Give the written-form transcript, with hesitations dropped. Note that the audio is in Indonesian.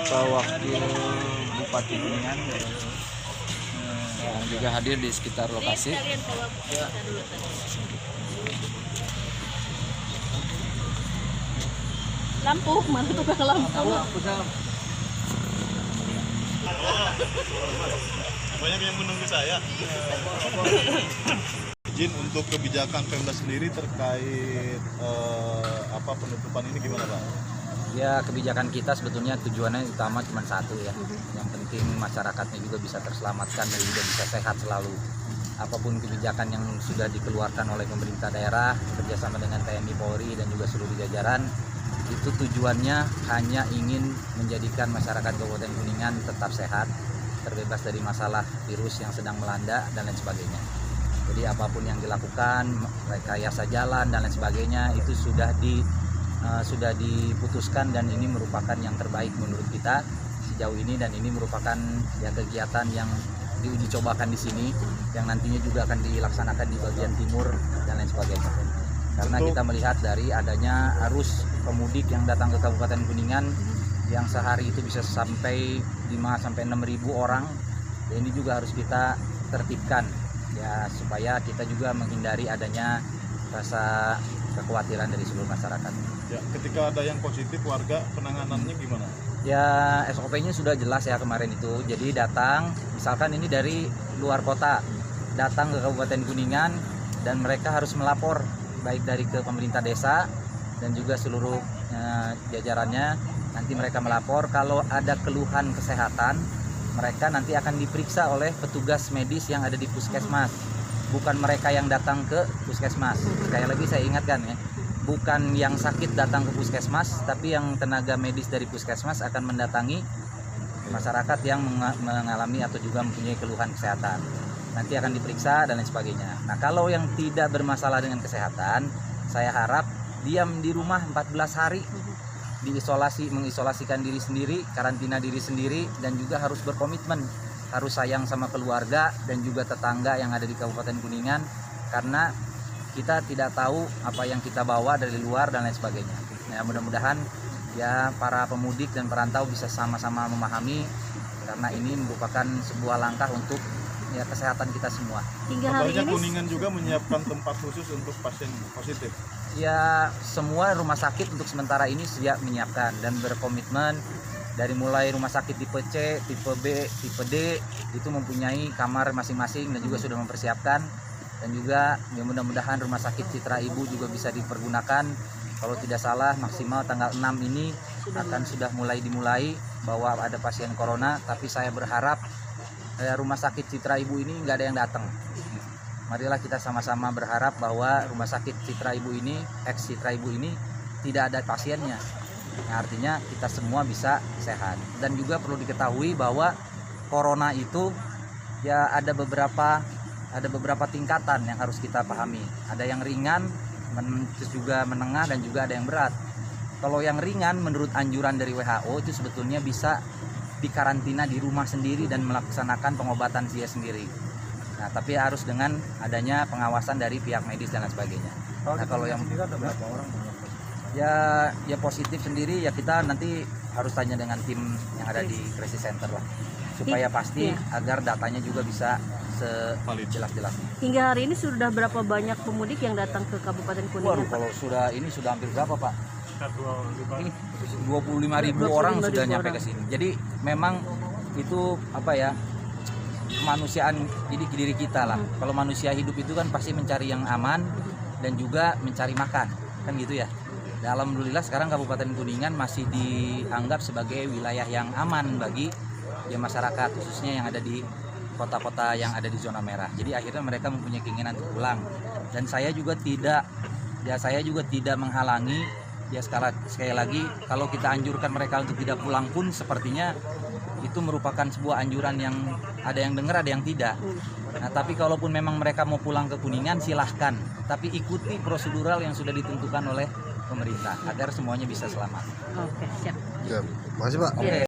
beberapa wakil Bupati Kuningan yang juga hadir di sekitar lokasi. Lampu, mana tukang lampu? Banyak yang menunggu saya. Izin untuk kebijakan Pemda sendiri terkait penutupan ini gimana Pak? Ya, kebijakan kita sebetulnya tujuannya utama cuma satu ya. Yang penting masyarakatnya juga bisa terselamatkan dan juga bisa sehat selalu. Apapun kebijakan yang sudah dikeluarkan oleh pemerintah daerah bekerjasama dengan TNI, Polri dan juga seluruh jajaran, itu tujuannya hanya ingin menjadikan masyarakat Kabupaten Kuningan tetap sehat, terbebas dari masalah virus yang sedang melanda dan lain sebagainya. Jadi apapun yang dilakukan, rekayasa jalan dan lain sebagainya itu sudah diputuskan dan ini merupakan yang terbaik menurut kita sejauh ini, dan ini merupakan ya kegiatan yang diuji cobakan di sini yang nantinya juga akan dilaksanakan di bagian timur dan lain sebagainya. Karena kita melihat dari adanya arus pemudik yang datang ke Kabupaten Kuningan yang sehari itu bisa sampai 5-6 ribu orang, dan ini juga harus kita tertibkan ya supaya kita juga menghindari adanya rasa kekhawatiran dari seluruh masyarakat. Ya, ketika ada yang positif warga penanganannya gimana? Ya, SOP-nya sudah jelas ya kemarin itu. Jadi datang, misalkan ini dari luar kota, datang ke Kabupaten Kuningan dan mereka harus melapor baik dari ke pemerintah desa dan juga seluruh jajarannya. Nanti mereka melapor kalau ada keluhan kesehatan, mereka nanti akan diperiksa oleh petugas medis yang ada di puskesmas. Bukan mereka yang datang ke puskesmas. Sekali lagi saya ingatkan ya, bukan yang sakit datang ke puskesmas, tapi yang tenaga medis dari puskesmas akan mendatangi masyarakat yang mengalami atau juga mempunyai keluhan kesehatan. Nanti akan diperiksa dan lain sebagainya. Nah, kalau yang tidak bermasalah dengan kesehatan, saya harap diam di rumah 14 hari, mengisolasikan diri sendiri, karantina diri sendiri, dan juga harus berkomitmen, harus sayang sama keluarga dan juga tetangga yang ada di Kabupaten Kuningan, karena kita tidak tahu apa yang kita bawa dari luar dan lain sebagainya. Nah, mudah-mudahan ya para pemudik dan perantau bisa sama-sama memahami, karena ini merupakan sebuah langkah untuk ya kesehatan kita semua. Hingga hari ini Kuningan juga menyiapkan tempat khusus untuk pasien positif. Ya, semua rumah sakit untuk sementara ini siap menyiapkan dan berkomitmen, dari mulai rumah sakit tipe C, tipe B, tipe D itu mempunyai kamar masing-masing dan juga sudah mempersiapkan. Dan juga ya mudah-mudahan rumah sakit Citra Ibu juga bisa dipergunakan. Kalau tidak salah maksimal tanggal 6 ini akan sudah dimulai bahwa ada pasien corona, tapi saya berharap rumah sakit Citra Ibu ini nggak ada yang datang. Marilah kita sama-sama berharap bahwa rumah sakit Citra Ibu ini, ex Citra Ibu ini tidak ada pasiennya. Nah, artinya kita semua bisa sehat. Dan juga perlu diketahui bahwa corona itu ya ada beberapa tingkatan yang harus kita pahami. Ada yang ringan, terus juga menengah, dan juga ada yang berat. Kalau yang ringan menurut anjuran dari WHO itu sebetulnya bisa dikarantina di rumah sendiri dan melaksanakan pengobatan dia sendiri. Nah, tapi harus dengan adanya pengawasan dari pihak medis dan lain sebagainya. Nah, kalau yang ada berapa orang? Ya positif sendiri ya kita nanti harus tanya dengan tim yang ada di crisis center lah, supaya pasti agar datanya juga bisa sejelas-jelasnya. Hingga hari ini sudah berapa banyak pemudik yang datang ke Kabupaten Kuningan? Waduh, kalau ini sudah hampir berapa Pak? 25.000 orang sudah nyampe ke sini. Jadi memang itu kemanusiaan diri kita lah. Kalau manusia hidup itu kan pasti mencari yang aman dan juga mencari makan, kan gitu ya. Dan alhamdulillah sekarang Kabupaten Kuningan masih dianggap sebagai wilayah yang aman bagi ya masyarakat, khususnya yang ada di kota-kota yang ada di zona merah. Jadi akhirnya mereka mempunyai keinginan untuk pulang. Dan saya juga tidak menghalangi. Ya sekali lagi, kalau kita anjurkan mereka untuk tidak pulang pun sepertinya itu merupakan sebuah anjuran yang ada yang dengar, ada yang tidak. Nah, tapi kalaupun memang mereka mau pulang ke Kuningan silahkan, tapi ikuti prosedural yang sudah ditentukan oleh pemerintah agar semuanya bisa selamat. Oke, siap. Ya, makasih Pak. Oke.